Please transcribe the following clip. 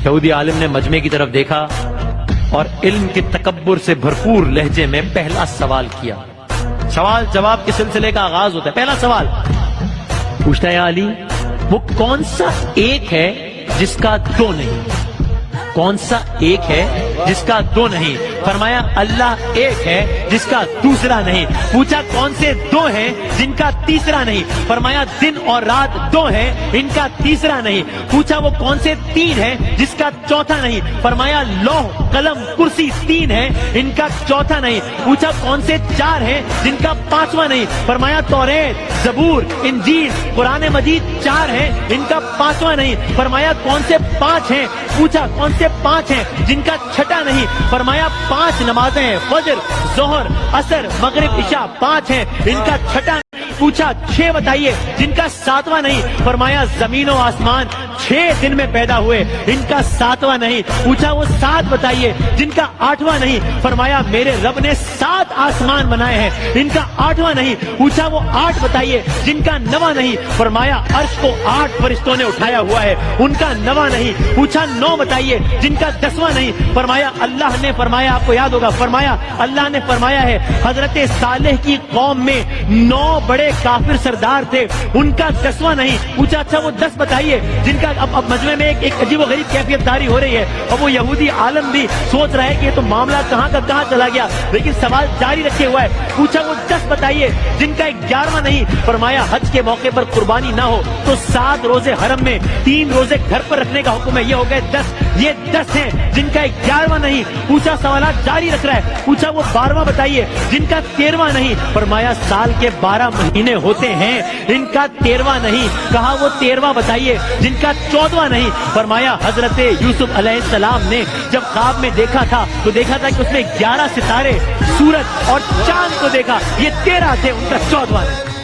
یہودی عالم نے مجمع کی طرف دیکھا اور علم کے تکبر سے بھرپور لہجے میں پہلا سوال کیا. سوال جواب کے سلسلے کا آغاز ہوتا ہے. پہلا سوال پوچھتا ہے یا علی وہ کون سا ایک ہے جس کا دو نہیں؟ کون سا ایک ہے جس کا دو نہیں؟ فرمایا اللہ ایک ہے جس کا دوسرا نہیں. پوچھا کون سے دو ہیں جن کا تیسرا نہیں؟ فرمایا دن اور رات دو ہیں ان کا تیسرا نہیں. پوچھا وہ کون سے تین ہیں جس کا چوتھا نہیں؟ فرمایا لوح قلم کرسی تین ہیں ان کا چوتھا نہیں. پوچھا کون سے چار ہیں جن کا پانچواں نہیں؟ فرمایا توریت زبور انجیل قرآن مجید چار ہیں ان کا پانچواں نہیں. فرمایا کون سے پانچ ہیں؟ پوچھا کون سے پانچ ہیں جن کا چھٹا نہیں؟ فرمایا 5 نمازیں ہیں فجر ظہر عصر مغرب عشاء 5 ہیں ان کا چھٹا. پوچھا 6 بتائیے جن کا 7واں نہیں؟ فرمایا زمین و آسمان 6 دن میں پیدا ہوئے ان کا 7واں نہیں. پوچھا وہ 7 بتائیے جن کا 8واں نہیں؟ فرمایا میرے رب نے 7 آسمان بنائے ہیں ان کا 8واں نہیں. پوچھا وہ 8 بتائیے جن کا 9واں نہیں؟ فرمایا عرش کو 8 فرشتوں نے اٹھایا ہوا ہے ان کا 9واں نہیں. پوچھا 9 بتائیے جن کا 10واں نہیں؟ فرمایا اللہ نے فرمایا آپ کو یاد ہوگا فرمایا اللہ نے فرمایا ہے حضرت صالح کی قوم میں 9 بڑے کافر سردار تھے ان کا 10واں نہیں. پوچھا اچھا وہ 10 بتائیے جن کا اب مجمع میں ایک عجیب و غریب کیفیت داری ہو رہی ہے اور وہ یہودی عالم بھی سوچ رہا ہے کہ یہ تو معاملہ کہاں کا کہاں چلا گیا لیکن سوال جاری رکھے ہوا ہے. پوچھا وہ 10 بتائیے جن کا 11واں نہیں؟ فرمایا حج کے موقع پر قربانی نہ ہو تو 7 روزے حرم میں 3 روزے گھر پر رکھنے کا حکم ہے. یہ ہو گئے 10. یہ 10 ہیں جن کا 11واں نہیں. پوچھا سوالات جاری رکھ رہا ہے. پوچھا وہ 12واں بتائیے جن کا 13واں نہیں؟ فرمایا سال کے 12 مہینے ہوتے ہیں ان کا 13واں نہیں. کہا وہ 13واں بتائیے جن کا 14واں نہیں؟ فرمایا حضرت یوسف علیہ السلام نے جب خواب میں دیکھا تھا تو دیکھا تھا کہ اس میں 11 ستارے سورج اور چاند کو دیکھا. یہ 13 تھے ان کا 14واں نہیں.